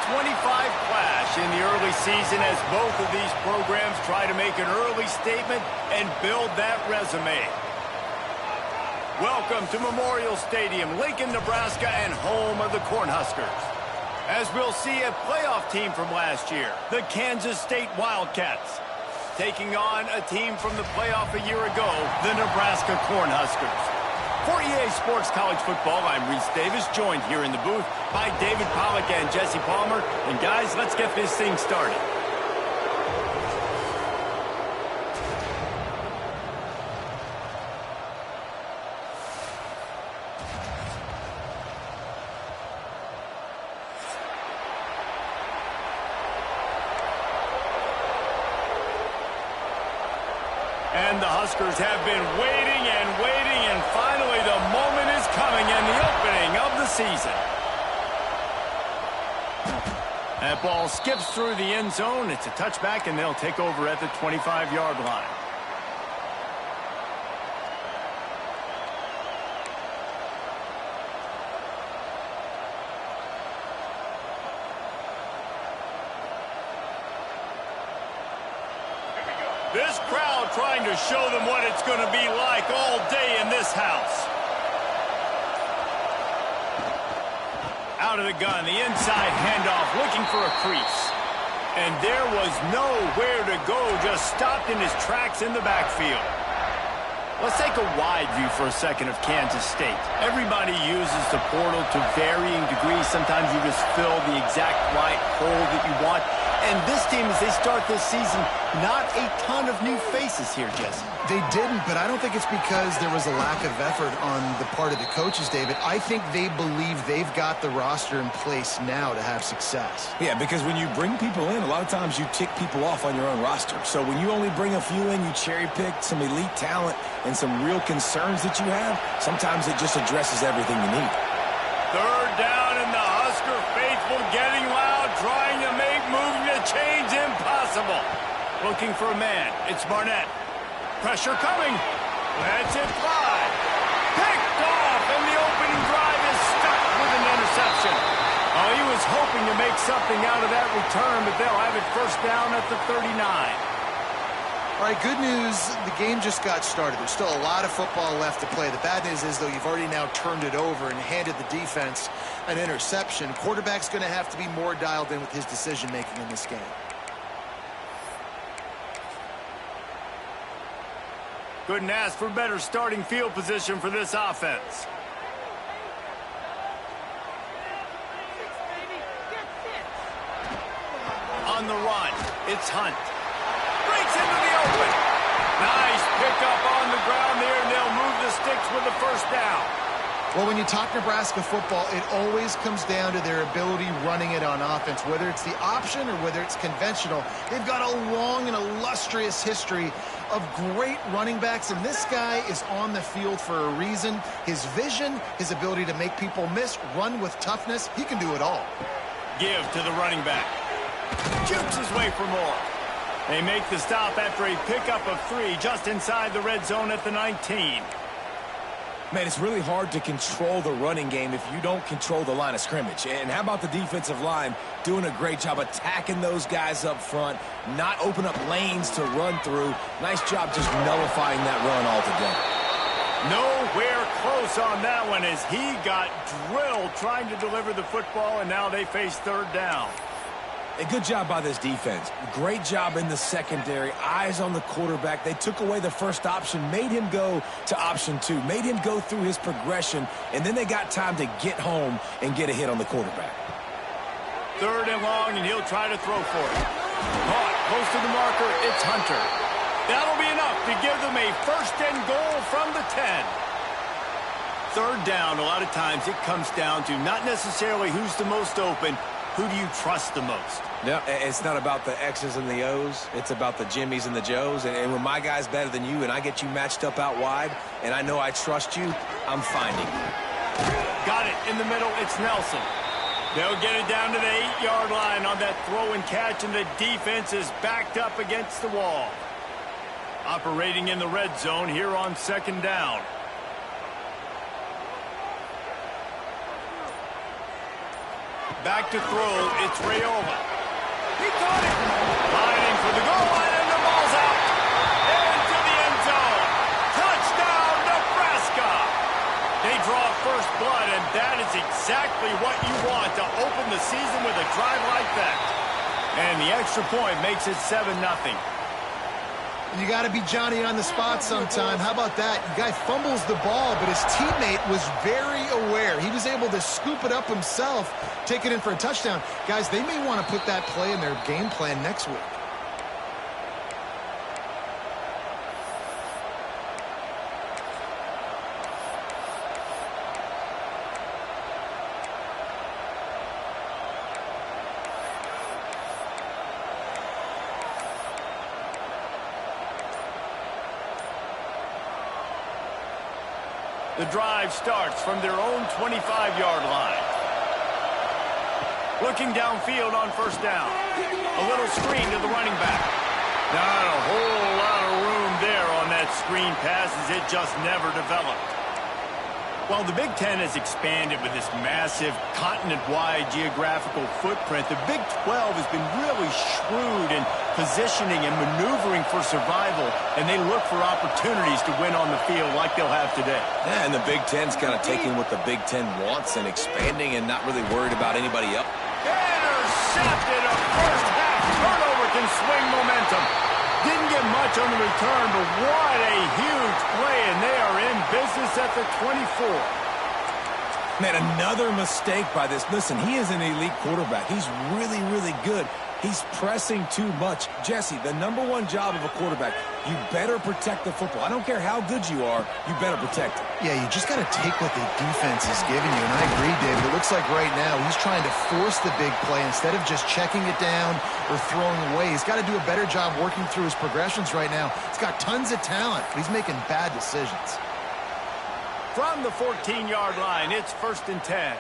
clash in the early season as both of these programs try to make an early statement and build that resume. Welcome to Memorial Stadium, Lincoln, Nebraska, and home of the Cornhuskers. As we'll see a playoff team from last year, the Kansas State Wildcats, taking on a team from the playoff a year ago, the Nebraska Cornhuskers. For EA Sports College Football, I'm Reese Davis, joined here in the booth by David Pollack and Jesse Palmer. And guys, let's get this thing started. And the Huskers have been waiting and waiting, and finally the moment is coming and the opening of the season. That ball skips through the end zone. It's a touchback, and they'll take over at the 25-yard line. This crowd trying to show them what it's going to be like all day in this house. Out of the gun, the inside handoff, looking for a crease. And there was nowhere to go, just stopped in his tracks in the backfield. Let's take a wide view for a second of Kansas State. Everybody uses the portal to varying degrees. Sometimes you just fill the exact right hole that you want. And this team, as they start this season, not a ton of new faces here, Jesse. They didn't, but I don't think it's because there was a lack of effort on the part of the coaches, David. I think they believe they've got the roster in place now to have success. Yeah, because when you bring people in, a lot of times you tick people off on your own roster. So when you only bring a few in, you cherry-pick some elite talent and some real concerns that you have, sometimes it just addresses everything you need. Third down, and the Husker faithful getting loud, trying to make moving the chains impossible. Looking for a man. It's Barnett. Pressure coming. Lets it fly. Picked off, and the opening drive is stuck with an interception. Oh, he was hoping to make something out of that return, but they'll have it first down at the 39. All right, good news, the game just got started. There's still a lot of football left to play. The bad news is, though, you've already now turned it over and handed the defense an interception. Quarterback's going to have to be more dialed in with his decision-making in this game. Couldn't ask for better starting field position for this offense. On the run, it's Hunt. Breaks into the open. Nice pickup on the ground there, and they'll move the sticks with the first down. Well, when you talk Nebraska football, it always comes down to their ability running it on offense. Whether it's the option or whether it's conventional, they've got a long and illustrious history of great running backs, and this guy is on the field for a reason. His vision, his ability to make people miss, run with toughness, he can do it all. Give to the running back. Jukes his way for more. They make the stop after a pickup of 3 just inside the red zone at the 19. Man, it's really hard to control the running game if you don't control the line of scrimmage. And how about the defensive line doing a great job attacking those guys up front, not open up lanes to run through. Nice job just nullifying that run altogether. Nowhere close on that one as he got drilled trying to deliver the football, and now they face third down. A good job by this defense. Great job in the secondary. Eyes on the quarterback. They took away the first option, made him go to option 2, made him go through his progression, and then they got time to get home and get a hit on the quarterback. Third and long, and he'll try to throw for it. Caught close to the marker. It's Hunter. That'll be enough to give them a first and goal from the 10. Third down, a lot of times it comes down to not necessarily who's the most open, who do you trust the most? No, it's not about the X's and the O's. It's about the Jimmies and the Joes. And when my guy's better than you and I get you matched up out wide and I know I trust you, I'm finding you. Got it in the middle. It's Nelson. They'll get it down to the 8-yard line on that throw and catch, and the defense is backed up against the wall. Operating in the red zone here on second down. back to throw. It's Raiola. He caught it. Fighting for the goal line, and the ball's out. Into the end zone. Touchdown, Nebraska. They draw first blood, and that is exactly what you want to open the season with a drive like that. And the extra point makes it 7-0. You got to be Johnny on the spot sometime. How about that? The guy fumbles the ball, but his teammate was very aware. He was able to scoop it up himself, take it in for a touchdown. Guys, they may want to put that play in their game plan next week. The drive starts from their own 25-yard line. Looking downfield on first down. A little screen to the running back. Not a whole lot of room there on that screen pass as it just never developed. While the Big Ten has expanded with this massive continent-wide geographical footprint, the Big 12 has been really shrewd in positioning and maneuvering for survival, and they look for opportunities to win on the field like they'll have today. Yeah, and the Big Ten's kind of taking what the Big Ten wants and expanding and not really worried about anybody else. Intercepted. A first-half turnover can swing momentum. Didn't get much on the return, but what a huge play, and they are in business at the 24. Man, another mistake by this. Listen, he is an elite quarterback. He's really, really good. He's pressing too much. Jesse, the #1 job of a quarterback, you better protect the football. I don't care how good you are, you better protect it. Yeah, you just got to take what the defense is giving you. And I agree, David. It looks like right now he's trying to force the big play instead of just checking it down or throwing away. He's got to do a better job working through his progressions right now. He's got tons of talent, but he's making bad decisions. From the 14-yard line, it's 1st and 10.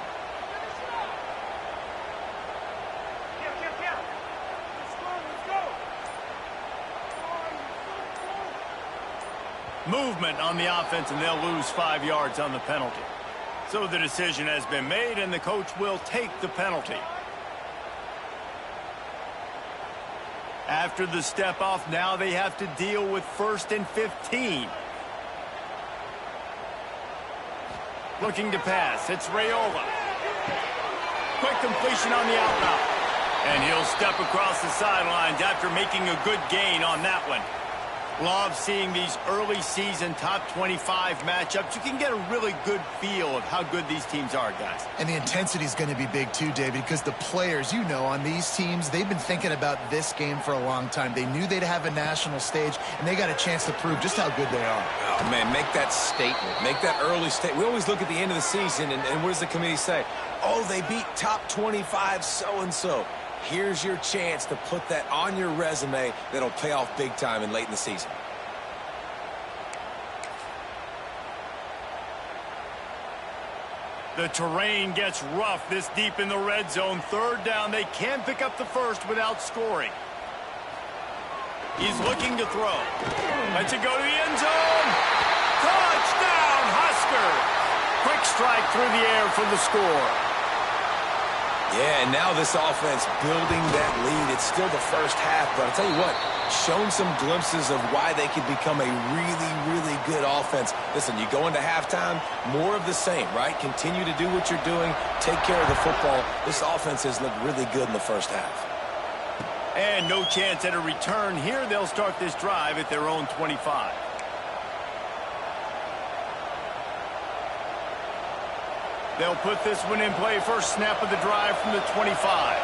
Movement on the offense, and they'll lose 5 yards on the penalty. So the decision has been made, and the coach will take the penalty. After the step off, now they have to deal with 1st and 15. Looking to pass. It's Raiola. Quick completion on the out route. And he'll step across the sidelines after making a good gain on that one. Love seeing these early season top 25 matchups. You can get a really good feel of how good these teams are, guys. And the intensity is going to be big too, David, because the players, you know, on these teams, they've been thinking about this game for a long time. They knew they'd have a national stage, and they got a chance to prove just how good they are. Oh, man, make that statement. Make that early statement. We always look at the end of the season, and what does the committee say? Oh, they beat top 25 so-and-so. Here's your chance to put that on your resume that'll pay off big time and late in the season. The terrain gets rough this deep in the red zone. 3rd down. They can't pick up the first without scoring. He's looking to throw. Lets it go to the end zone. Touchdown, Husker. Quick strike through the air for the score. Yeah, and now this offense building that lead. It's still the first half, but I'll tell you what, shown some glimpses of why they could become a really, really good offense. Listen, you go into halftime, more of the same, right? Continue to do what you're doing, take care of the football. This offense has looked really good in the first half. And no chance at a return here. They'll start this drive at their own 25. They'll put this one in play. First snap of the drive from the 25.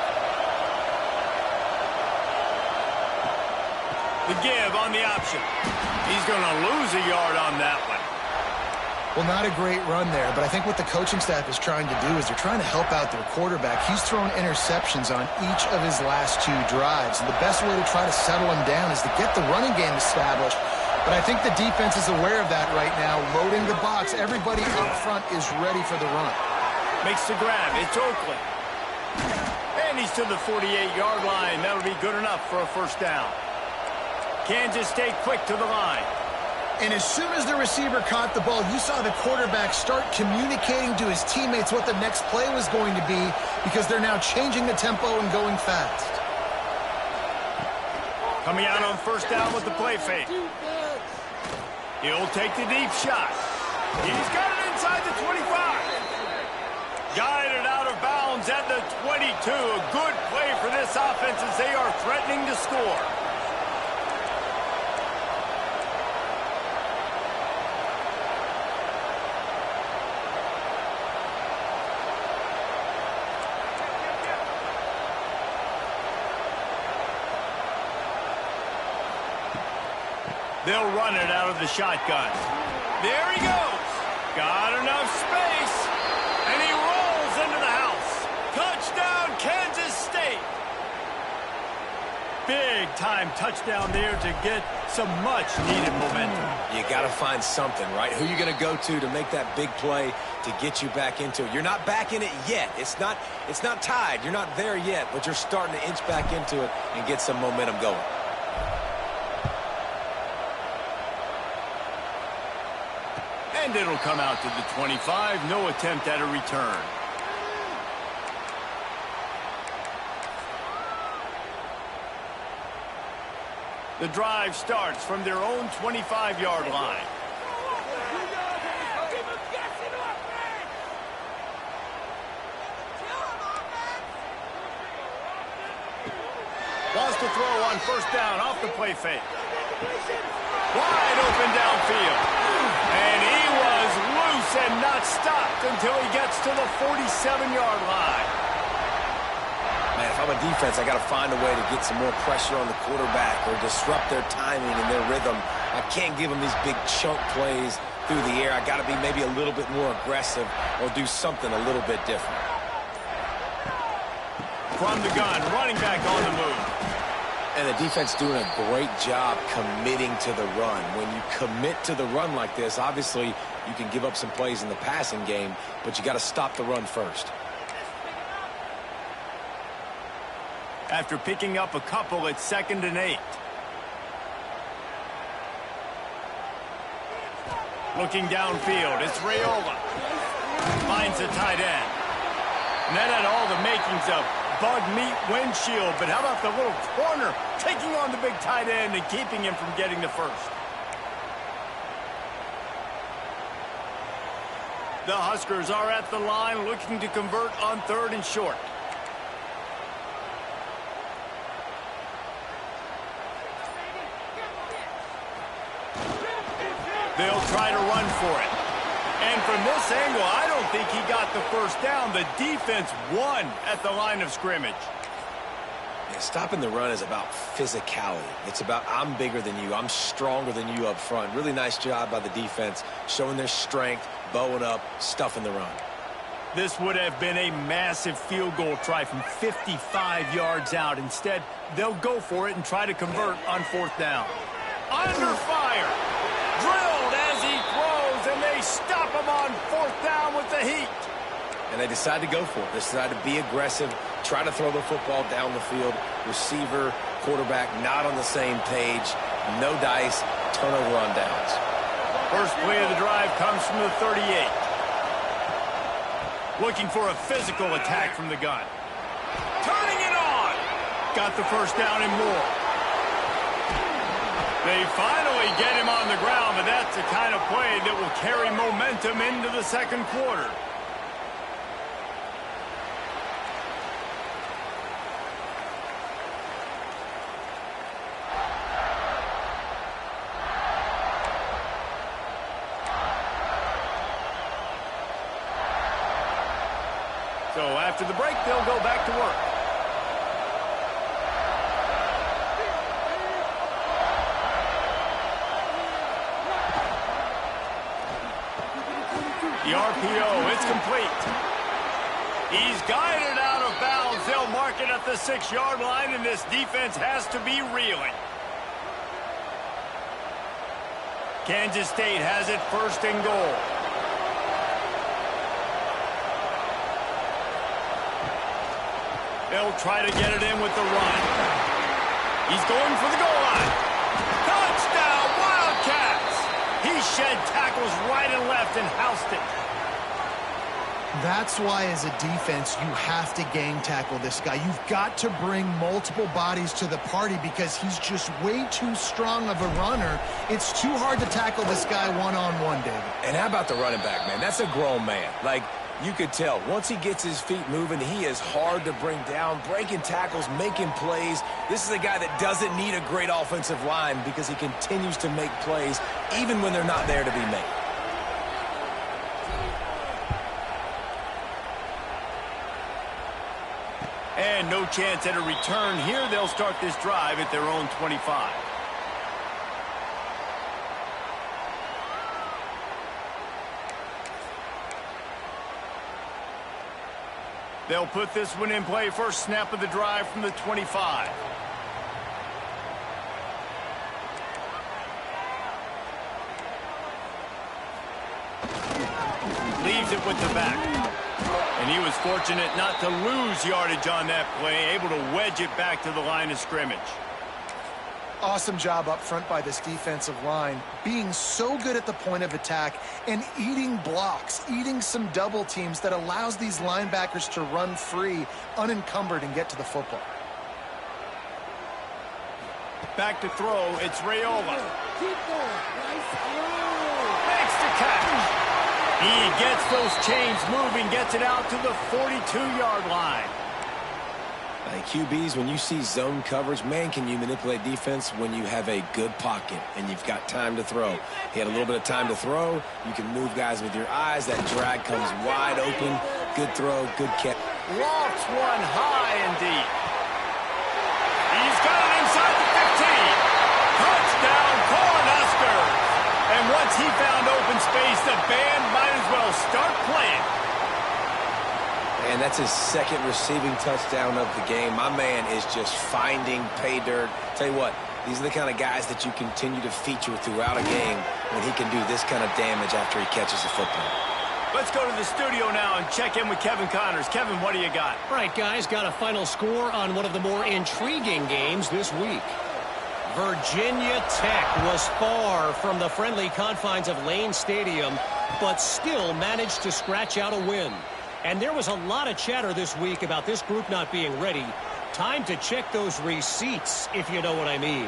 The give on the option. He's going to lose a yard on that one. Well, not a great run there, but I think what the coaching staff is trying to do is they're trying to help out their quarterback. He's thrown interceptions on each of his last 2 drives, and the best way to try to settle him down is to get the running game established. But I think the defense is aware of that right now, loading the box. Everybody up front is ready for the run. Makes the grab. It's Oakland. And he's to the 48-yard line. That'll be good enough for a first down. Kansas State quick to the line. And as soon as the receiver caught the ball, you saw the quarterback start communicating to his teammates what the next play was going to be because they're now changing the tempo and going fast. Coming out on first down with the play fake. He'll take the deep shot. He's got it inside the 25. Guided out of bounds at the 22. A good play for this offense as they are threatening to score. They'll run it out of the shotgun. There he goes. Got enough space. And he rolls into the house. Touchdown, Kansas State. Big-time touchdown there to get some much-needed momentum. You got to find something, right? Who you going to go to make that big play to get you back into it? You're not back in it yet. It's not tied. You're not there yet, but you're starting to inch back into it and get some momentum going. And it'll come out to the 25. No attempt at a return. The drive starts from their own 25-yard line. Wants to throw on first down off the play fake. Wide open downfield. And he was loose and not stopped until he gets to the 47-yard line. Man, if I'm a defense, I got to find a way to get some more pressure on the quarterback or disrupt their timing and their rhythm. I can't give them these big chunk plays through the air. I got to be maybe a little bit more aggressive or do something a little bit different. From the gun, running back on the move. And the defense doing a great job committing to the run. When you commit to the run like this, obviously you can give up some plays in the passing game, but you got to stop the run first. After picking up a couple, it's 2nd and 8. Looking downfield, it's Raiola. Finds the tight end. And that had all the makings of bug meat windshield, but how about the little corner taking on the big tight end and keeping him from getting the first? The Huskers are at the line looking to convert on 3rd and short. They'll try to run for it. And from this angle, I don't think he got the first down. The defense won at the line of scrimmage. Yeah, stopping the run is about physicality. It's about I'm bigger than you. I'm stronger than you up front. Really nice job by the defense, showing their strength, bowing up, stuffing the run. This would have been a massive field goal try from 55 yards out. Instead, they'll go for it and try to convert on 4th down. Under fire. Drilled as he throws, and they stop him on 4th down with the heat. And they decide to go for it. They decide to be aggressive, try to throw the football down the field. Receiver, quarterback, not on the same page. No dice, turnover on downs. First play of the drive comes from the 38. Looking for a physical attack from the gun. Turning it on. Got the first down and more. They finally get him on the ground, but that's the kind of play that will carry momentum into the 2nd quarter. So after the break, they'll go back to work. The RPO, it's complete. He's guided out of bounds. They'll mark it at the 6-yard line, and this defense has to be reeling. Kansas State has it 1st and goal. They'll try to get it in with the run. He's going for the goal line. Touchdown, Wildcats! shed tackles right and left and housed it. That's why, as a defense, you have to gang tackle this guy. You've got to bring multiple bodies to the party because he's just way too strong of a runner. It's too hard to tackle this guy one-on-one, David. And how about the running back, man? That's a grown man. Like, you could tell, once he gets his feet moving, he is hard to bring down, breaking tackles, making plays. This is a guy that doesn't need a great offensive line because he continues to make plays even when they're not there to be made. And no chance at a return here. They'll start this drive at their own 25. They'll put this one in play. First snap of the drive from the 25. Leaves it with the back. And he was fortunate not to lose yardage on that play, able to wedge it back to the line of scrimmage. Awesome job up front by this defensive line, being so good at the point of attack and eating blocks, eating some double teams that allows these linebackers to run free, unencumbered, and get to the football. Back to throw, it's Raiola. Makes the catch. He gets those chains moving, gets it out to the 42-yard line. QBs, when you see zone coverage, man, can you manipulate defense when you have a good pocket and you've got time to throw. He had a little bit of time to throw. You can move guys with your eyes. That drag comes wide open. Good throw, good catch. Lofts one high and deep. He's got it inside the 15. Touchdown, Cornhuskers. And once he found open space, the band might as well start playing. And that's his second receiving touchdown of the game. My man is just finding pay dirt. Tell you what, these are the kind of guys that you continue to feature throughout a game when he can do this kind of damage after he catches the football. Let's go to the studio now and check in with Kevin Connors. Kevin, what do you got? All right, guys, got a final score on one of the more intriguing games this week. Virginia Tech was far from the friendly confines of Lane Stadium, but still managed to scratch out a win. And there was a lot of chatter this week about this group not being ready. Time to check those receipts, if you know what I mean.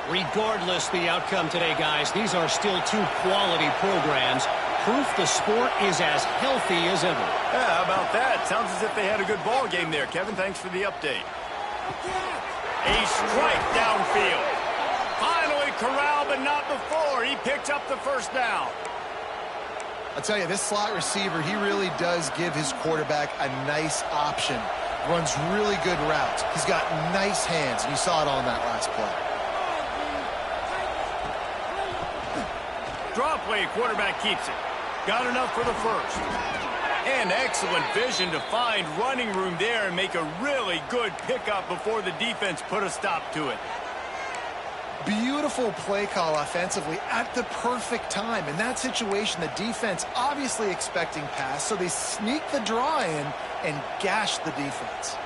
Regardless the outcome today, guys, these are still two quality programs. Proof the sport is as healthy as ever. Yeah, how about that? Sounds as if they had a good ball game there. Kevin, thanks for the update. A strike downfield. Finally corralled, but not before. He picks up the first down. I'll tell you, this slot receiver, he really does give his quarterback a nice option. Runs really good routes. He's got nice hands, and you saw it on that last play. Draw play, quarterback keeps it. Got enough for the first. And excellent vision to find running room there and make a really good pickup before the defense put a stop to it. Beautiful play call offensively at the perfect time. In that situation, the defense obviously expecting pass, so they sneak the draw in and gash the defense.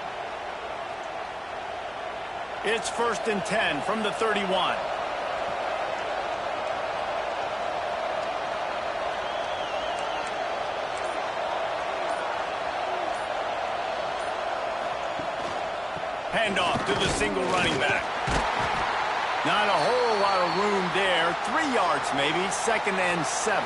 It's 1st and 10 from the 31. Handoff to the single running back. Not a whole lot of room there. 3 yards maybe. 2nd and 7.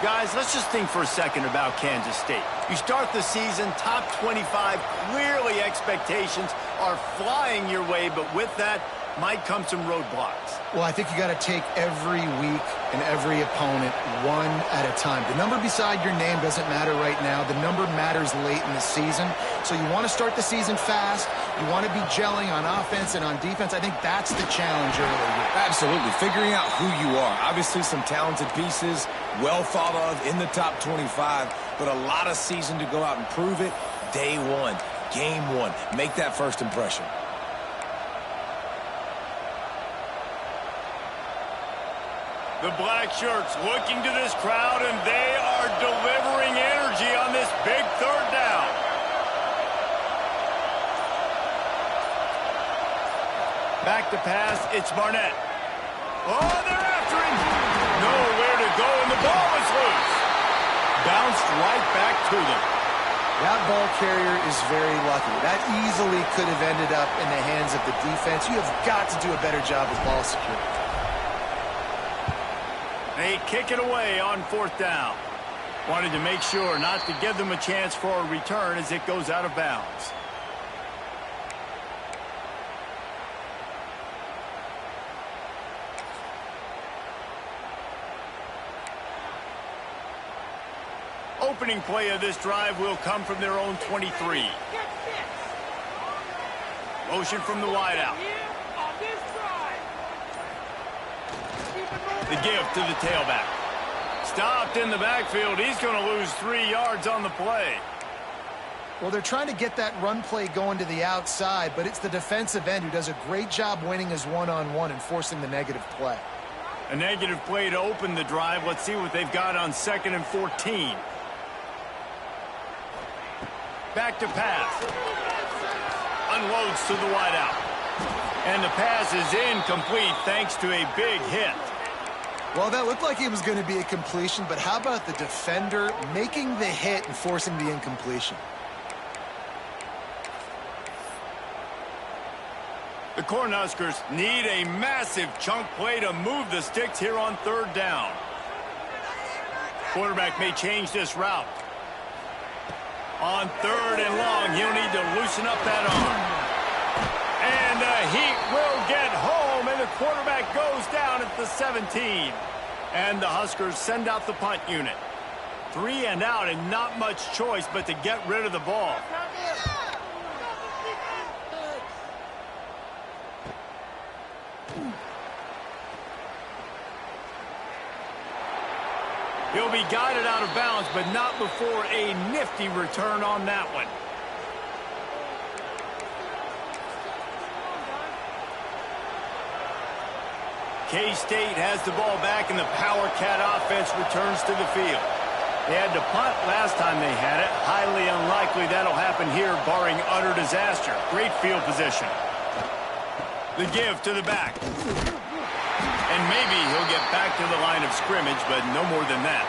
Guys, let's just think for a second about Kansas State. You start the season, top 25. Clearly expectations are flying your way, but with that might come some roadblocks. Well, I think you got to take every week and every opponent one at a time. The number beside your name doesn't matter right now. The number matters late in the season. So you want to start the season fast. You want to be gelling on offense and on defense. I think that's the challenge early here. Absolutely. Figuring out who you are. Obviously some talented pieces, well thought of in the top 25, but a lot of season to go out and prove it. Day one, game one. Make that first impression. The black shirts looking to this crowd, and they are delivering energy on this big 3rd down. Back to pass, it's Barnett. Oh, they're after after him. Nowhere to go, and the ball is loose. Bounced right back to them. That ball carrier is very lucky. That easily could have ended up in the hands of the defense. You have got to do a better job of ball security. They kick it away on 4th down. Wanted to make sure not to give them a chance for a return as it goes out of bounds. Opening play of this drive will come from their own 23. Motion from the wideout. The give to the tailback. Stopped in the backfield. He's going to lose 3 yards on the play. Well, they're trying to get that run play going to the outside, but it's the defensive end who does a great job winning his one-on-one and forcing the negative play. A negative play to open the drive. Let's see what they've got on 2nd and 14. Back to pass. Unloads to the wideout. And the pass is incomplete thanks to a big hit. Well, that looked like it was going to be a completion, but how about the defender making the hit and forcing the incompletion? The Cornhuskers need a massive chunk play to move the sticks here on 3rd down. Quarterback may change this route. On 3rd and long, he'll need to loosen up that arm. And the Heat will get home, and the quarterback goes down at the 17. And the Huskers send out the punt unit. 3 and out, and not much choice but to get rid of the ball. He'll be guided out of bounds, but not before a nifty return on that one. K-State has the ball back, and the Power Cat offense returns to the field. They had to punt last time they had it. Highly unlikely that'll happen here, barring utter disaster. Great field position. The give to the back. And maybe he'll get back to the line of scrimmage, but no more than that.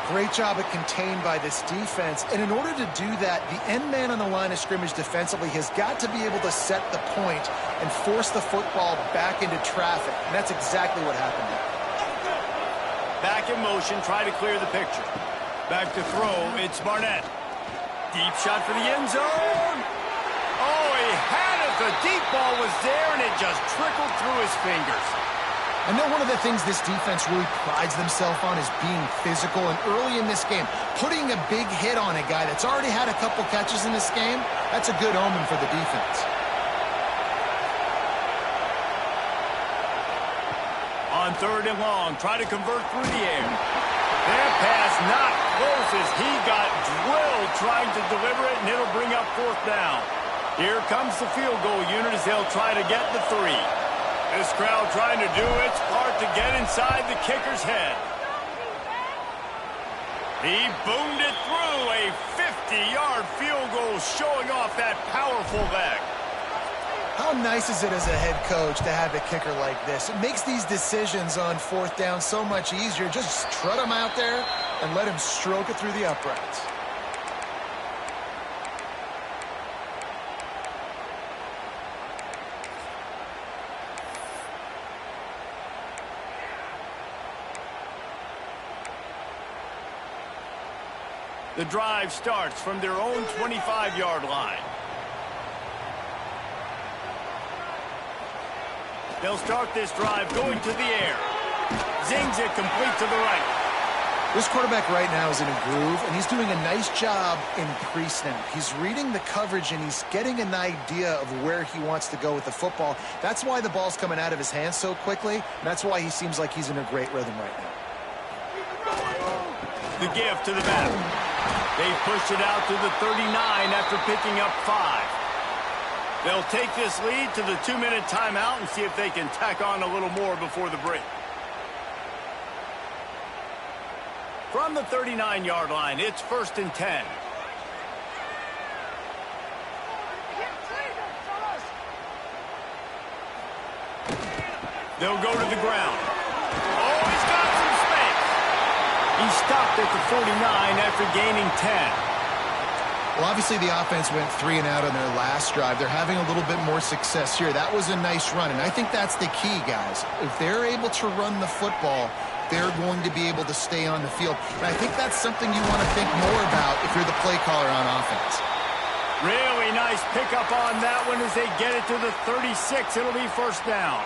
Great job at contained by this defense. And in order to do that, the end man on the line of scrimmage defensively has got to be able to set the point and force the football back into traffic. And that's exactly what happened there. Back in motion, try to clear the picture. Back to throw, it's Barnett. Deep shot for the end zone. Oh, he had it. The deep ball was there, and it just trickled through his fingers. I know one of the things this defense really prides themselves on is being physical, and early in this game, putting a big hit on a guy that's already had a couple catches in this game, that's a good omen for the defense. On 3rd and long, try to convert through the air. That pass not close as he got drilled trying to deliver it, and it'll bring up 4th down. Here comes the field goal unit as they'll try to get the 3. This crowd trying to do its part to get inside the kicker's head. He boomed it through, a 50-yard field goal showing off that powerful leg. How nice is it as a head coach to have a kicker like this? It makes these decisions on 4th down so much easier. Just strut him out there and let him stroke it through the uprights. The drive starts from their own 25-yard line. They'll start this drive going to the air. Zings it complete to the right. This quarterback right now is in a groove, and he's doing a nice job in pre-snap. He's reading the coverage, and he's getting an idea of where he wants to go with the football. That's why the ball's coming out of his hands so quickly, and that's why he seems like he's in a great rhythm right now. The give to the back. They pushed it out to the 39 after picking up 5. They'll take this lead to the 2-minute timeout and see if they can tack on a little more before the break. From the 39-yard line, it's 1st and 10. They'll go to the ground. Oh, he's got some space. He stopped at the 49 after gaining 10. Well, obviously the offense went 3 and out on their last drive. They're having a little bit more success here. That was a nice run, and I think that's the key, guys. If they're able to run the football, they're going to be able to stay on the field. And I think that's something you want to think more about if you're the play caller on offense. Really nice pickup on that one as they get it to the 36. It'll be first down.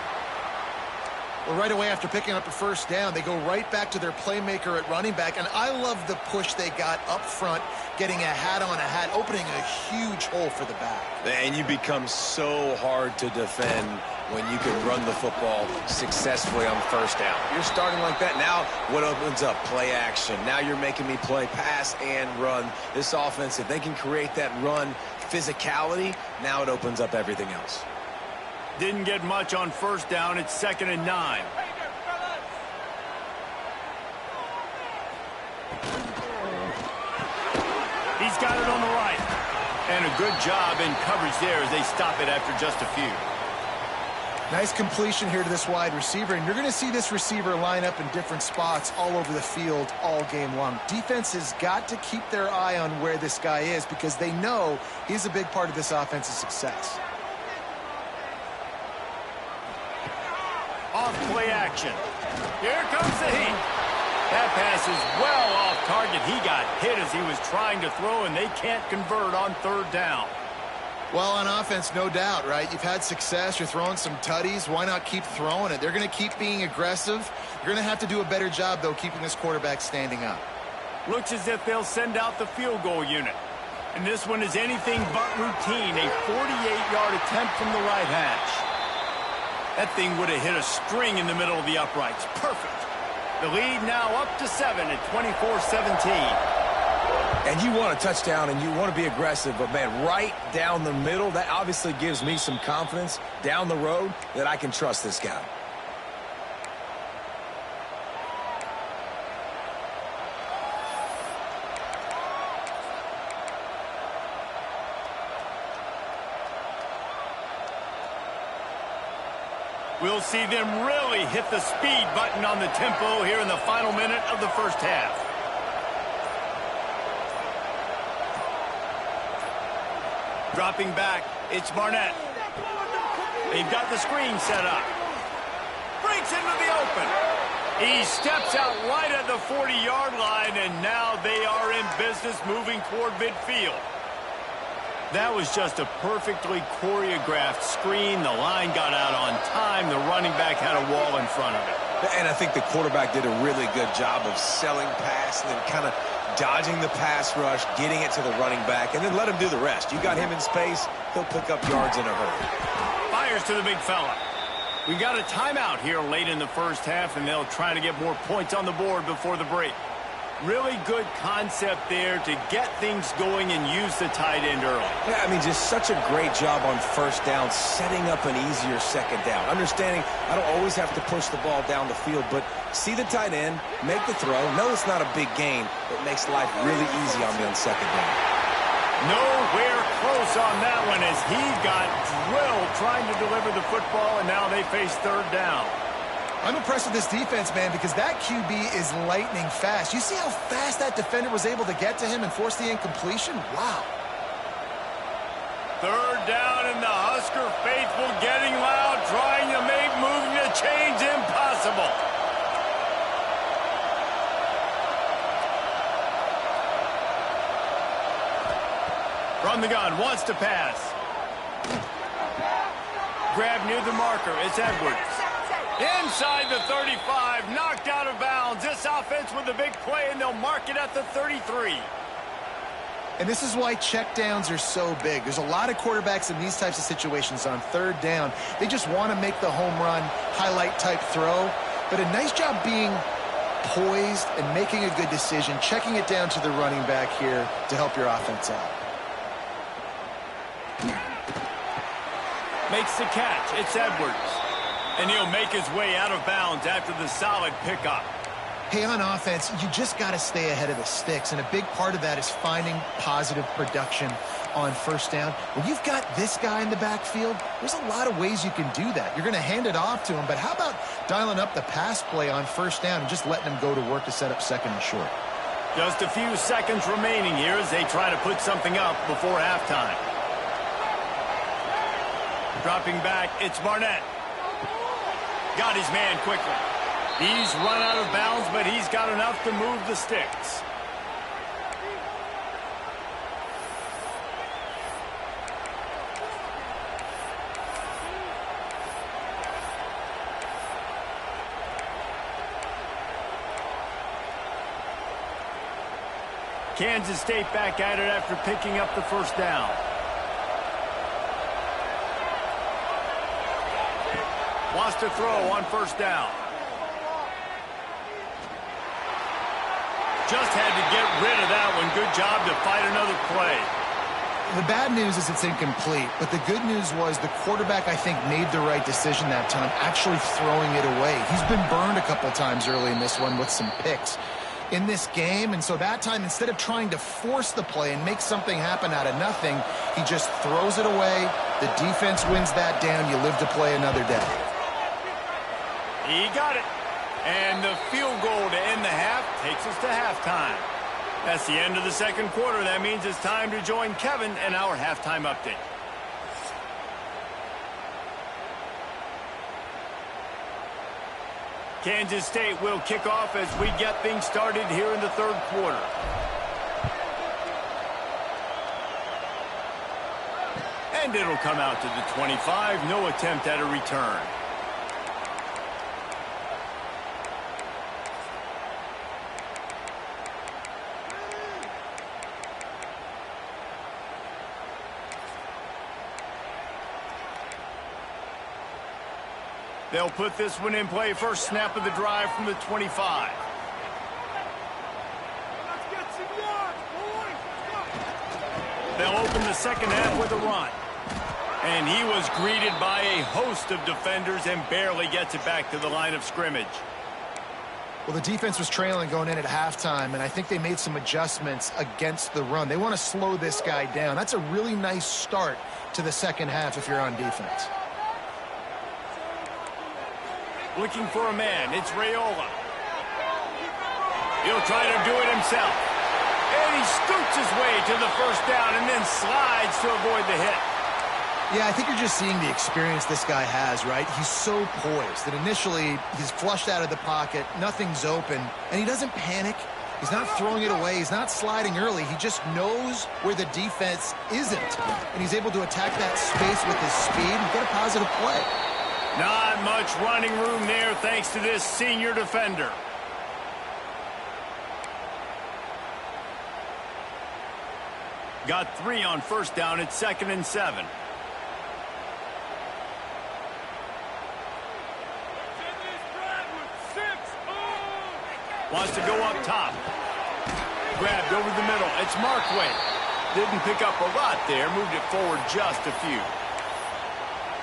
Well, right away after picking up a first down, they go right back to their playmaker at running back. And I love the push they got up front, getting a hat on a hat, opening a huge hole for the back. And you become so hard to defend when you can run the football successfully on first down. You're starting like that. Now what opens up? Play action. Now you're making me play pass and run. This offense, if they can create that run physicality, now it opens up everything else. Didn't get much on first down. It's 2nd and 9. He's got it on the right. And a good job in coverage there as they stop it after just a few. Nice completion here to this wide receiver, and you're going to see this receiver line up in different spots all over the field all game long. Defense has got to keep their eye on where this guy is because they know he's a big part of this offense's success. Off play action. Here comes the heat. That pass is well off target. He got hit as he was trying to throw, and they can't convert on 3rd down. Well, on offense, no doubt, right? You've had success. You're throwing some tutties. Why not keep throwing it? They're going to keep being aggressive. You're going to have to do a better job, though, keeping this quarterback standing up. Looks as if they'll send out the field goal unit. And this one is anything but routine. A 48-yard attempt from the right hash. That thing would have hit a string in the middle of the uprights. Perfect. The lead now up to 7 at 24-17. And you want a touchdown and you want to be aggressive, but, man, right down the middle, that obviously gives me some confidence down the road that I can trust this guy. We'll see them really hit the speed button on the tempo here in the final minute of the first half. Dropping back, it's Barnett. They've got the screen set up. Breaks into the open. He steps out right at the 40-yard line, and now they are in business moving toward midfield. That was just a perfectly choreographed screen. The line got out on time. The running back had a wall in front of it. And I think the quarterback did a really good job of selling pass and then kind of dodging the pass rush, getting it to the running back, and then let him do the rest. You got him in space, he'll pick up yards in a hurry. Fires to the big fella. We got a timeout here late in the first half, and they'll try to get more points on the board before the break. Really good concept there to get things going and use the tight end early. Yeah, I mean, just such a great job on first down, setting up an easier second down. Understanding I don't always have to push the ball down the field, but see the tight end, make the throw. No, it's not a big gain. It makes life really easy on me on second down. Nowhere close on that one as he got drilled trying to deliver the football, and now they face 3rd down. I'm impressed with this defense, man, because that QB is lightning fast. You see how fast that defender was able to get to him and force the incompletion? Wow. 3rd down, and the Husker faithful getting loud, trying to make moving the chains impossible. From the gun, wants to pass. Grab near the marker, it's Edwards. Inside the 35, knocked out of bounds. This offense with a big play, and they'll mark it at the 33. And this is why checkdowns are so big. There's a lot of quarterbacks in these types of situations on 3rd down. They just want to make the home run, highlight-type throw. But a nice job being poised and making a good decision, checking it down to the running back here to help your offense out. Makes the catch. It's Edwards. And he'll make his way out of bounds after the solid pickup. Hey, on offense, you just got to stay ahead of the sticks, and a big part of that is finding positive production on first down. When you've got this guy in the backfield, there's a lot of ways you can do that. You're going to hand it off to him, but how about dialing up the pass play on first down and just letting him go to work to set up second and short? Just a few seconds remaining here as they try to put something up before halftime. Dropping back, it's Barnett. Got his man quickly. He's run out of bounds, but he's got enough to move the sticks. Kansas State back at it after picking up the first down. Wants to throw on first down. Just had to get rid of that one. Good job to fight another play. The bad news is it's incomplete, but the good news was the quarterback, I think, made the right decision that time, actually throwing it away. He's been burned a couple times early in this one with some picks in this game, and so that time, instead of trying to force the play and make something happen out of nothing, he just throws it away. The defense wins that down. You live to play another day. He got it. And the field goal to end the half takes us to halftime. That's the end of the second quarter. That means it's time to join Kevin in our halftime update. Kansas State will kick off as we get things started here in the third quarter. And it'll come out to the 25. No attempt at a return. They'll put this one in play. First snap of the drive from the 25. They'll open the second half with a run. And he was greeted by a host of defenders and barely gets it back to the line of scrimmage. Well, the defense was trailing going in at halftime, and I think they made some adjustments against the run. They want to slow this guy down. That's a really nice start to the second half if you're on defense. Looking for a man. It's Raiola. He'll try to do it himself. And he scoots his way to the first down and then slides to avoid the hit. Yeah, I think you're just seeing the experience this guy has, right? He's so poised that initially he's flushed out of the pocket, nothing's open, and he doesn't panic. He's not throwing it away. He's not sliding early. He just knows where the defense isn't, and he's able to attack that space with his speed and get a positive play. Not much running room there thanks to this senior defender. Got 3 on first down. It's 2nd and 7. Wants to go up top. Grabbed over the middle. It's Markway. Didn't pick up a lot there. Moved it forward just a few.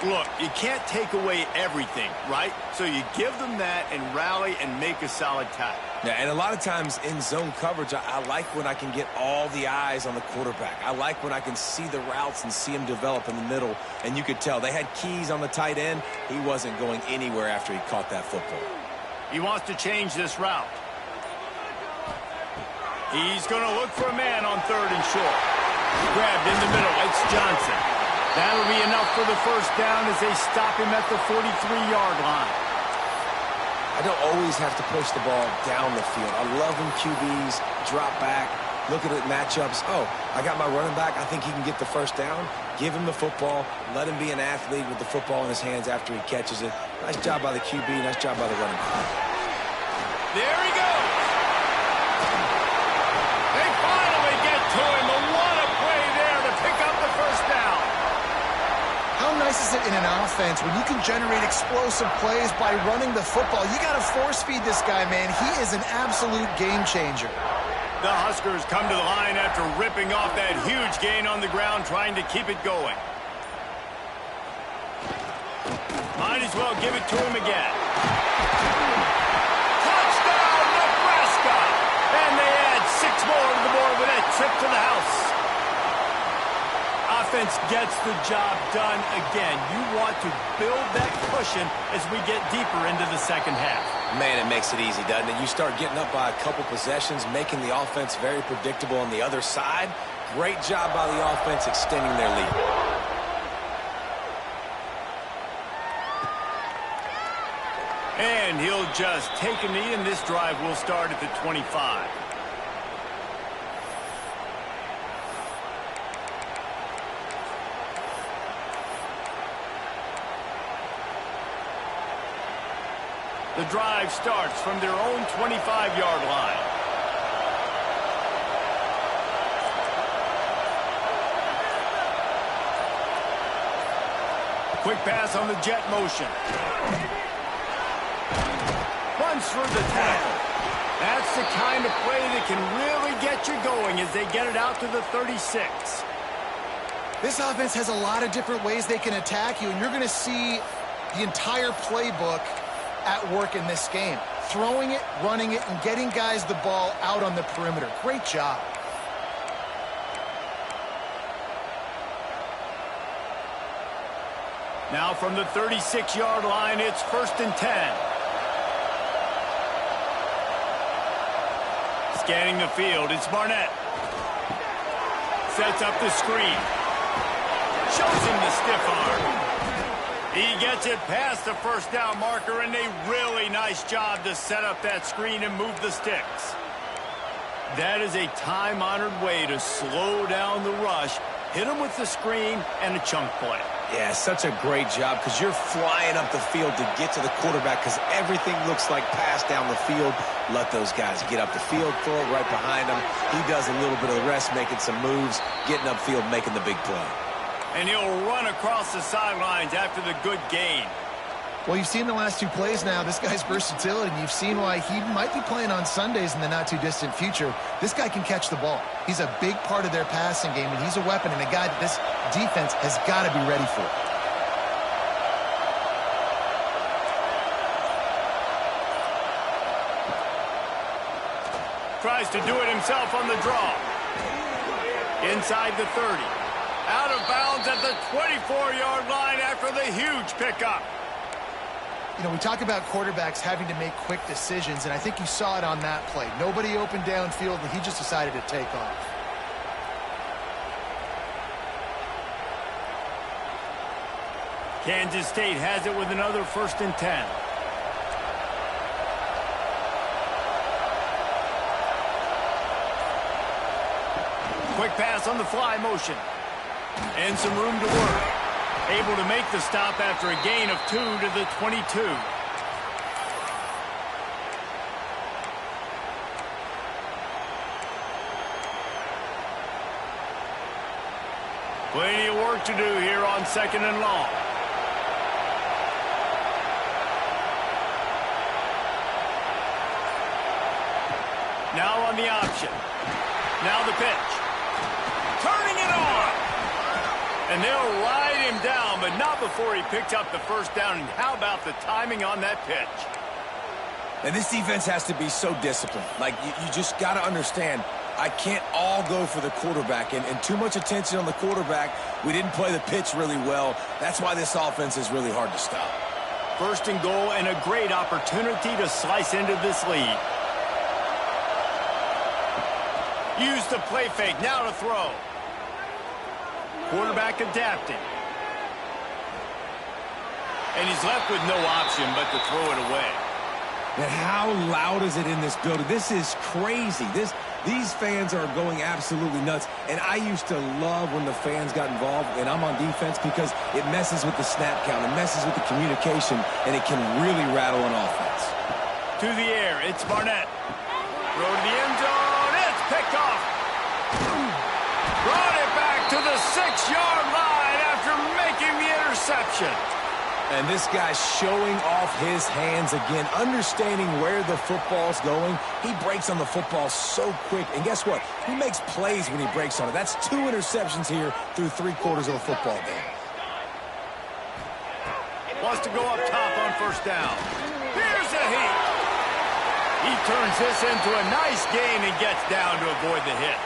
Look, you can't take away everything, right? So you give them that and rally and make a solid tackle. Yeah, and a lot of times in zone coverage, I like when I can get all the eyes on the quarterback. I like when I can see the routes and see him develop in the middle. And you could tell they had keys on the tight end. He wasn't going anywhere after he caught that football. He wants to change this route. He's going to look for a man on 3rd and short. Grabbed in the middle. It's Johnson. That'll be enough for the first down as they stop him at the 43-yard line. I don't always have to push the ball down the field. I love when QBs drop back, look at it matchups. Oh, I got my running back. I think he can get the first down. Give him the football. Let him be an athlete with the football in his hands after he catches it. Nice job by the QB. Nice job by the running back. There he goes. They finally get to him. What a play there to pick up the first down. How nice is it in an offense when you can generate explosive plays by running the football? You got to force feed this guy, man. He is an absolute game changer. The Huskers come to the line after ripping off that huge gain on the ground, trying to keep it going. Might as well give it to him again. Touchdown, the tip to the house. Offense gets the job done again. You want to build that cushion as we get deeper into the second half. Man, it makes it easy, doesn't it? You start getting up by a couple possessions, making the offense very predictable on the other side. Great job by the offense extending their lead. And he'll just take a knee, and this drive will start at the 25. The drive starts from their own 25-yard line. Quick pass on the jet motion. Runs through the tackle. That's the kind of play that can really get you going as they get it out to the 36. This offense has a lot of different ways they can attack you, and you're going to see the entire playbook at work in this game. Throwing it, running it, and getting guys the ball out on the perimeter. Great job. Now from the 36-yard line, it's 1st and 10. Scanning the field, it's Barnett. Sets up the screen. Shows him the stiff arm. He gets it past the first down marker, and a really nice job to set up that screen and move the sticks. That is a time-honored way to slow down the rush, hit him with the screen, and a chunk play. Yeah, such a great job because you're flying up the field to get to the quarterback because everything looks like pass down the field. Let those guys get up the field, throw it right behind him. He does a little bit of the rest, making some moves, getting upfield, making the big play. And he'll run across the sidelines after the good gain. Well, you've seen the last two plays now. This guy's versatility, and you've seen why he might be playing on Sundays in the not-too-distant future. This guy can catch the ball. He's a big part of their passing game, and he's a weapon and a guy that this defense has got to be ready for. Tries to do it himself on the draw. Inside the 30. Out of bounds at the 24-yard line after the huge pickup. You know, we talk about quarterbacks having to make quick decisions, and I think you saw it on that play. Nobody opened downfield, and he just decided to take off. Kansas State has it with another 1st and 10. Quick pass on the fly motion. And some room to work. Able to make the stop after a gain of 2 to the 22. Plenty of work to do here on 2nd and long. Now on the option. Now the pitch. Turning it on. And they'll ride him down, but not before he picks up the first down. And how about the timing on that pitch? And this defense has to be so disciplined. Like, you just got to understand, I can't all go for the quarterback. And too much attention on the quarterback. We didn't play the pitch really well. That's why this offense is really hard to stop. 1st and goal and a great opportunity to slice into this lead. Use the play fake, now to throw. Quarterback adapting. And he's left with no option but to throw it away. And how loud is it in this building? This is crazy. These fans are going absolutely nuts. And I used to love when the fans got involved, and I'm on defense, because it messes with the snap count. It messes with the communication, and it can really rattle an offense. To the air, it's Barnett. Throw to the end zone. It's picked off. Brought it back to the 6-yard line after making the interception. And this guy's showing off his hands again, understanding where the football's going. He breaks on the football so quick. And guess what? He makes plays when he breaks on it. That's 2 interceptions here through 3/4 of a football game. Wants to go up top on 1st down. Here's a heat. He turns this into a nice gain and gets down to avoid the hit.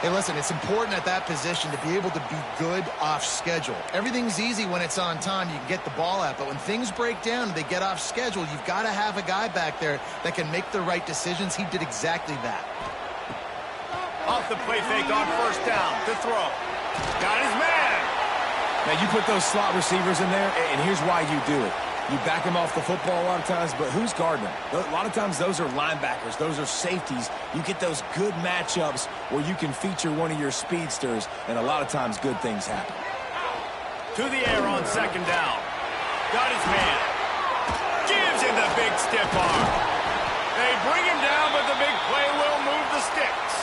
Hey, listen, it's important at that position to be able to be good off schedule. Everything's easy when it's on time. You can get the ball out. But when things break down and they get off schedule, you've got to have a guy back there that can make the right decisions. He did exactly that. Off the play fake on first down to throw. Got his man. Now, you put those slot receivers in there, and here's why you do it. You back them off the football a lot of times, but who's guarding them? A lot of times those are linebackers. Those are safeties. You get those good matchups where you can feature one of your speedsters, and a lot of times good things happen. To the air on second down. Got his man. Gives him the big stiff arm. They bring him down, but the big play will move the sticks.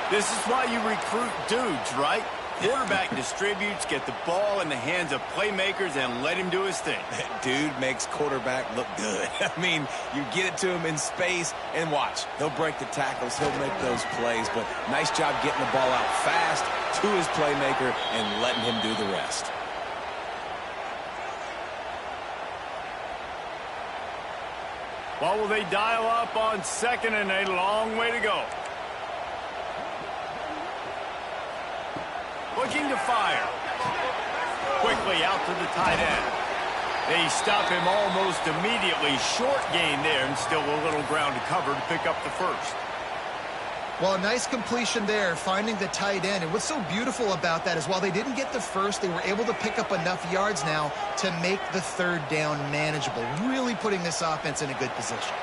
This is why you recruit dudes, right? Quarterback distributes, get the ball in the hands of playmakers, and let him do his thing. Dude makes quarterback look good. I mean, you get it to him in space, and watch. He'll break the tackles. He'll make those plays, but nice job getting the ball out fast to his playmaker and letting him do the rest. What will they dial up on second and a long way to go? Looking to fire. Quickly out to the tight end. They stop him almost immediately. Short gain there, and still a little ground to cover to pick up the first. Well, a nice completion there, finding the tight end. And what's so beautiful about that is while they didn't get the first, they were able to pick up enough yards now to make the third down manageable, really putting this offense in a good position.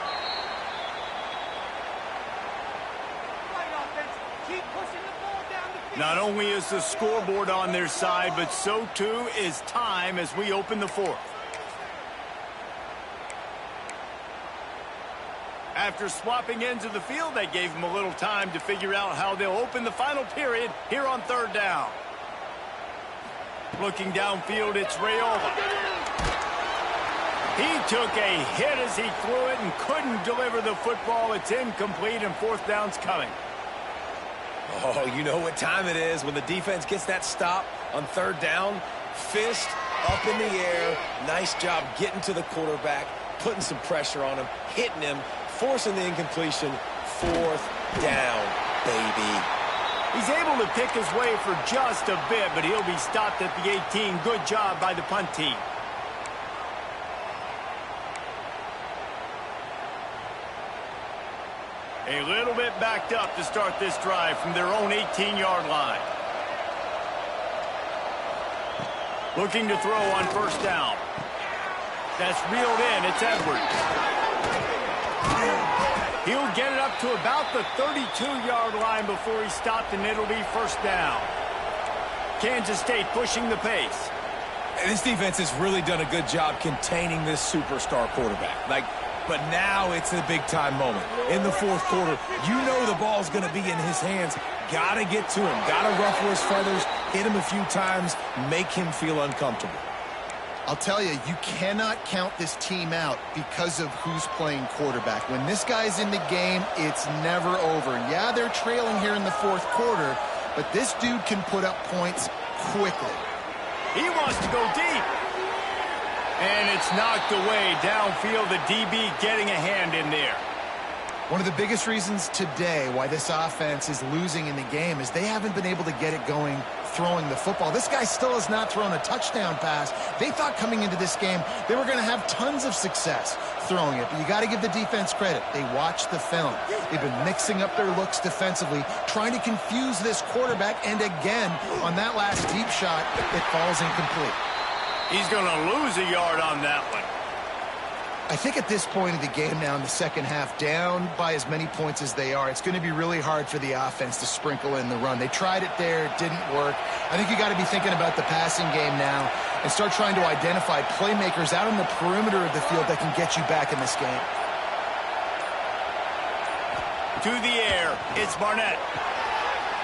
Not only is the scoreboard on their side, but so too is time as we open the fourth. After swapping ends of the field, they gave them a little time to figure out how they'll open the final period here on third down. Looking downfield, it's Rayola. He took a hit as he threw it and couldn't deliver the football. It's incomplete, and fourth down's coming. Oh, you know what time it is when the defense gets that stop on third down. Fist up in the air. Nice job getting to the quarterback, putting some pressure on him, hitting him, forcing the incompletion. Fourth down, baby. He's able to pick his way for just a bit, but he'll be stopped at the 18. Good job by the punt team. A little bit backed up to start this drive from their own 18-yard line. Looking to throw on first down. That's reeled in. It's Edwards. He'll get it up to about the 32-yard line before he's stopped, and it'll be first down. Kansas State pushing the pace. This defense has really done a good job containing this superstar quarterback. But now it's a big-time moment. In the fourth quarter, you know the ball's going to be in his hands. Got to get to him. Got to ruffle his feathers, hit him a few times, make him feel uncomfortable. I'll tell you, you cannot count this team out because of who's playing quarterback. When this guy's in the game, it's never over. Yeah, they're trailing here in the fourth quarter, but this dude can put up points quickly. He wants to go deep. And it's knocked away downfield. The DB getting a hand in there. One of the biggest reasons today why this offense is losing in the game is they haven't been able to get it going throwing the football. This guy still has not thrown a touchdown pass. They thought coming into this game they were going to have tons of success throwing it. But you got to give the defense credit. They watched the film. They've been mixing up their looks defensively, trying to confuse this quarterback. And again, on that last deep shot, it falls incomplete. He's going to lose a yard on that one. I think at this point of the game now in the second half, down by as many points as they are, it's going to be really hard for the offense to sprinkle in the run. They tried it there. It didn't work. I think you got to be thinking about the passing game now and start trying to identify playmakers out on the perimeter of the field that can get you back in this game. To the air, it's Barnett.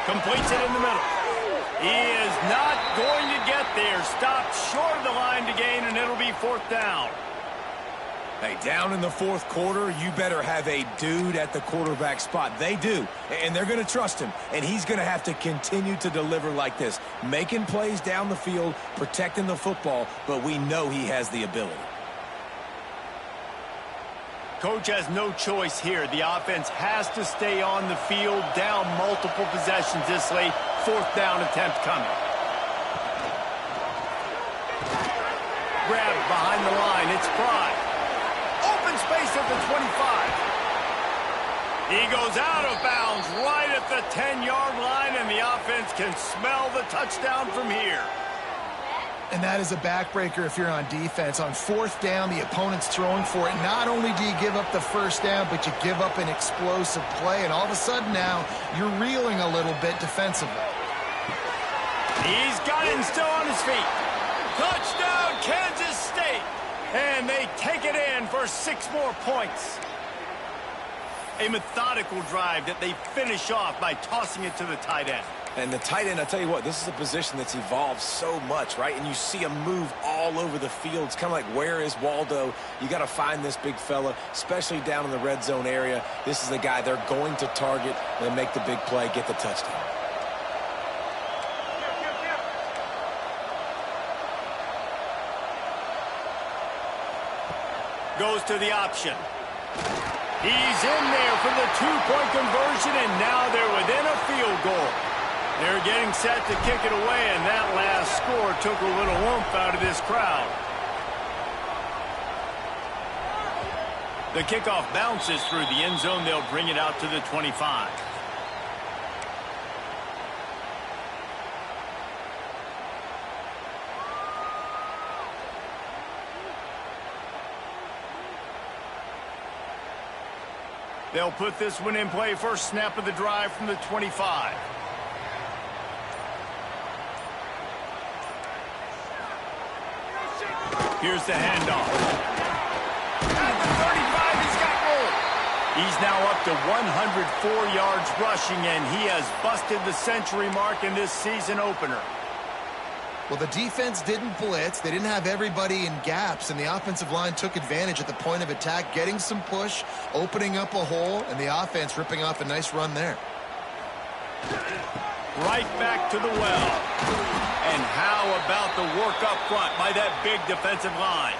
Completes it in the middle. He is not going to get there. Stopped short of the line to gain, and it'll be fourth down. Hey, down in the fourth quarter, you better have a dude at the quarterback spot. They do, and they're going to trust him, and he's going to have to continue to deliver like this, making plays down the field, protecting the football, but we know he has the ability. Coach has no choice here. The offense has to stay on the field, down multiple possessions this late. Fourth down attempt coming. Grab behind the line. It's Pride. Open space at the 25. He goes out of bounds right at the 10-yard line, and the offense can smell the touchdown from here. And that is a backbreaker if you're on defense. On fourth down, the opponent's throwing for it. Not only do you give up the first down, but you give up an explosive play. And all of a sudden now, you're reeling a little bit defensively. He's got it and still on his feet. Touchdown, Kansas State. And they take it in for 6 more points. A methodical drive that they finish off by tossing it to the tight end. And the tight end, I tell you what, this is a position that's evolved so much, right? And you see him move all over the field. It's kind of like, where is Waldo? You got to find this big fella, especially down in the red zone area. This is the guy they're going to target and make the big play, get the touchdown. Goes to the option. He's in there for the 2-point conversion, and now they're within a field goal. They're getting set to kick it away, and that last score took a little oomph out of this crowd. The kickoff bounces through the end zone. They'll bring it out to the 25. They'll put this one in play. First snap of the drive from the 25. Here's the handoff. At the 35, he's got room. He's now up to 104 yards rushing, and he has busted the century mark in this season opener. Well, the defense didn't blitz. They didn't have everybody in gaps, and the offensive line took advantage at the point of attack, getting some push, opening up a hole, and the offense ripping off a nice run there. Right back to the well. And how about the work up front by that big defensive line?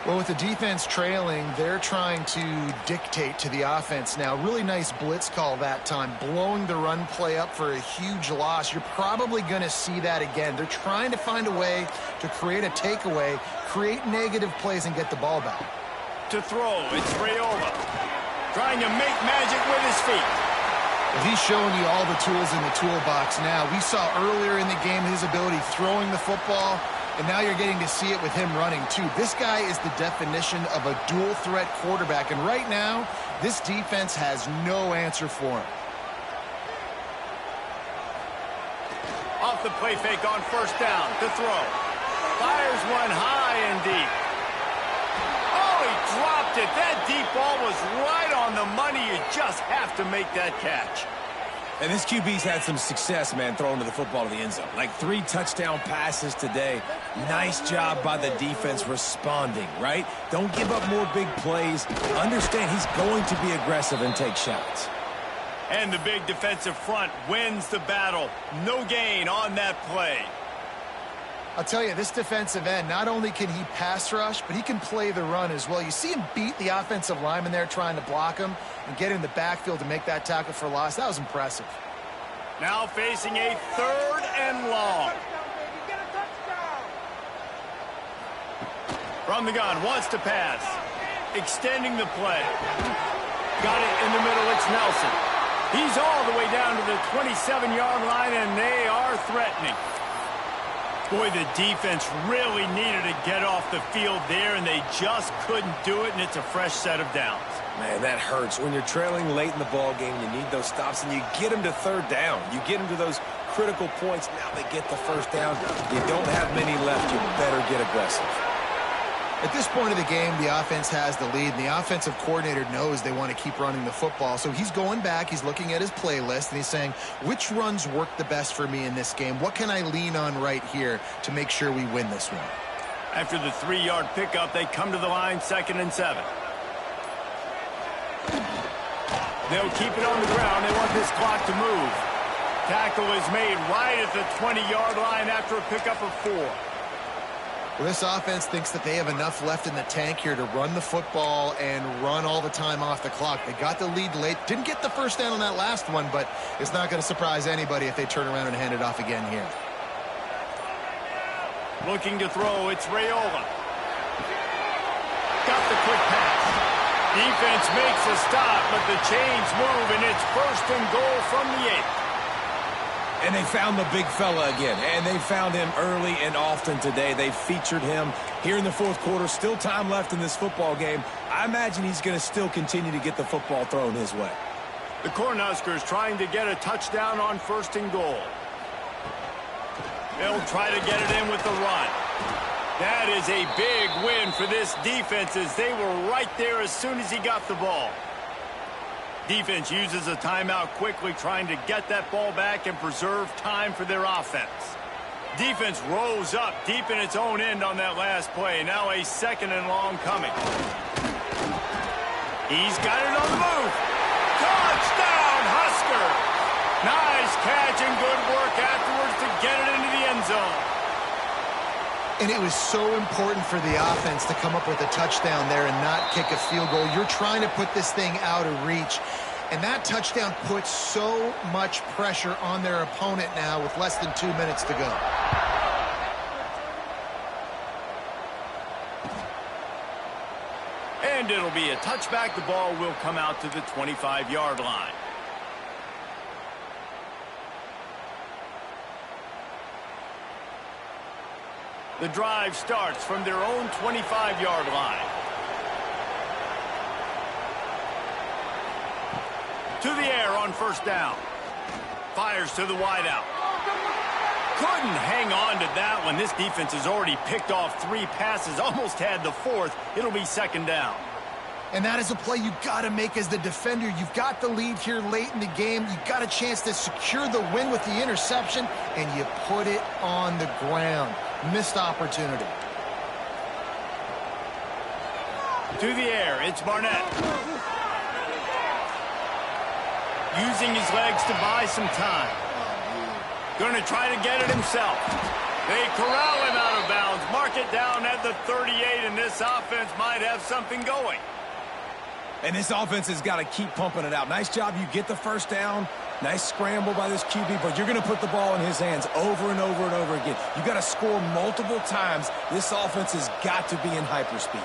Well, with the defense trailing, they're trying to dictate to the offense now. Really nice blitz call that time, blowing the run play up for a huge loss. You're probably going to see that again. They're trying to find a way to create a takeaway, create negative plays, and get the ball back. To throw, it's Rayola. Trying to make magic with his feet. Well, he's showing you all the tools in the toolbox now. We saw earlier in the game his ability throwing the football, and now you're getting to see it with him running, too. This guy is the definition of a dual-threat quarterback, and right now, this defense has no answer for him. Off the play fake on first down to throw. Fires one high and deep. Oh, he dropped it. That deep ball was right on the money. You just have to make that catch. And this QB's had some success, man, throwing to the football to the end zone. Like 3 touchdown passes today. Nice job by the defense responding, right? Don't give up more big plays. Understand he's going to be aggressive and take shots. And the big defensive front wins the battle. No gain on that play. I'll tell you, this defensive end, not only can he pass rush, but he can play the run as well. You see him beat the offensive lineman there trying to block him and get in the backfield to make that tackle for loss. That was impressive. Now facing a 3rd and long. From the gun, wants to pass. Extending the play. Got it in the middle, it's Nelson. He's all the way down to the 27-yard line, and they are threatening. Boy, the defense really needed to get off the field there, and they just couldn't do it, and it's a fresh set of downs. Man, that hurts. When you're trailing late in the ball game, you need those stops, and you get them to 3rd down. You get them to those critical points. Now they get the first down. You don't have many left. You better get aggressive. At this point of the game, the offense has the lead, and the offensive coordinator knows they want to keep running the football. So he's going back, he's looking at his playlist, and he's saying, which runs work the best for me in this game? What can I lean on right here to make sure we win this one? After the 3-yard pickup, they come to the line, 2nd and 7. They'll keep it on the ground. They want this clock to move. Tackle is made right at the 20-yard line after a pickup of 4. Well, this offense thinks that they have enough left in the tank here to run the football and run all the time off the clock. They got the lead late. Didn't get the first down on that last one, but it's not going to surprise anybody if they turn around and hand it off again here. Looking to throw, it's Raiola. Got the quick pass. Defense makes a stop, but the chains move, and it's 1st and goal from the 8. And they found the big fella again, and they found him early and often today. They featured him here in the 4th quarter. Still time left in this football game. I imagine he's going to still continue to get the football thrown his way. The Cornhuskers trying to get a touchdown on 1st and goal. They'll try to get it in with the run. That is a big win for this defense as they were right there as soon as he got the ball. Defense uses a timeout quickly, trying to get that ball back and preserve time for their offense. Defense rose up deep in its own end on that last play. Now a 2nd and long coming. He's got it on the move. Touchdown, Husker! Nice catch and good work afterwards to get it into the end zone. And it was so important for the offense to come up with a touchdown there and not kick a field goal. You're trying to put this thing out of reach. And that touchdown puts so much pressure on their opponent now with less than 2 minutes to go. And it'll be a touchback. The ball will come out to the 25-yard line. The drive starts from their own 25-yard line. To the air on 1st down. Fires to the wideout. Couldn't hang on to that one. This defense has already picked off 3 passes, almost had the 4th. It'll be 2nd down. And that is a play you've got to make as the defender. You've got the lead here late in the game. You've got a chance to secure the win with the interception, and you put it on the ground. Missed opportunity. To the air, it's Barnett. Using his legs to buy some time. Going to try to get it himself. They corral him out of bounds. Mark it down at the 38, and this offense might have something going. And this offense has got to keep pumping it out. Nice job. You get the 1st down. Nice scramble by this QB, but you're going to put the ball in his hands over and over and over again. You got to score multiple times. This offense has got to be in hyperspeed.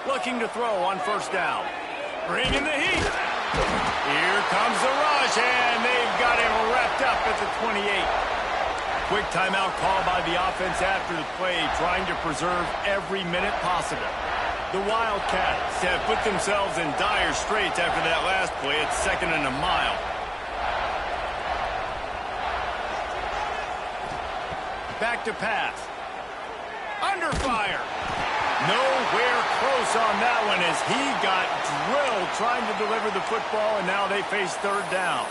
Looking to throw on 1st down. Bringing the heat. Here comes the rush, and they've got him wrapped up at the 28. Quick timeout call by the offense after the play, trying to preserve every minute possible. The Wildcats have put themselves in dire straits after that last play. It's 2nd and a mile. Back to pass. Under fire. Nowhere close on that one as he got drilled trying to deliver the football, and now they face 3rd down.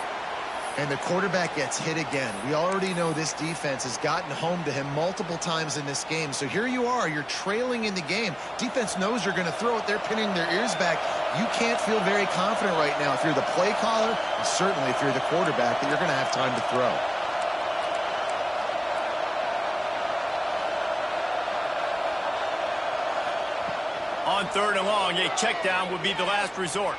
And the quarterback gets hit again. We already know this defense has gotten home to him multiple times in this game. So here you are, you're trailing in the game. Defense knows you're going to throw it. They're pinning their ears back. You can't feel very confident right now if you're the play caller, and certainly if you're the quarterback, that you're going to have time to throw. On 3rd and long, a check down would be the last resort.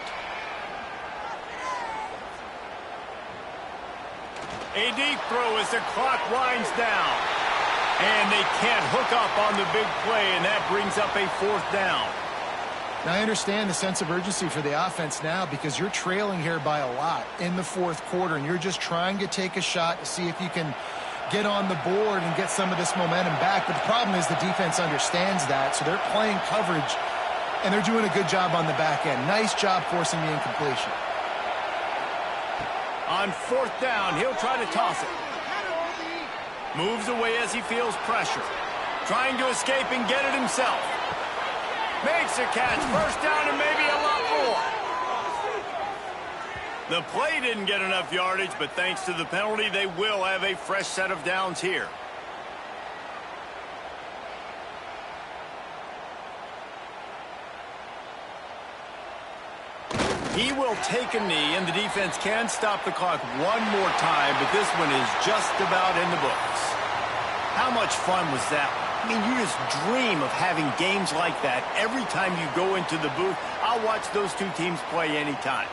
A deep throw as the clock winds down. And they can't hook up on the big play, and that brings up a 4th down. Now, I understand the sense of urgency for the offense now because you're trailing here by a lot in the 4th quarter, and you're just trying to take a shot to see if you can get on the board and get some of this momentum back. But the problem is the defense understands that, so they're playing coverage, and they're doing a good job on the back end. Nice job forcing the incompletion. On 4th down, he'll try to toss it. Moves away as he feels pressure. Trying to escape and get it himself. Makes a catch. 1st down and maybe a lot more. The play didn't get enough yardage, but thanks to the penalty, they will have a fresh set of downs here. He will take a knee, and the defense can stop the clock one more time, but this one is just about in the books. How much fun was that? I mean, you just dream of having games like that every time you go into the booth. I'll watch those two teams play anytime.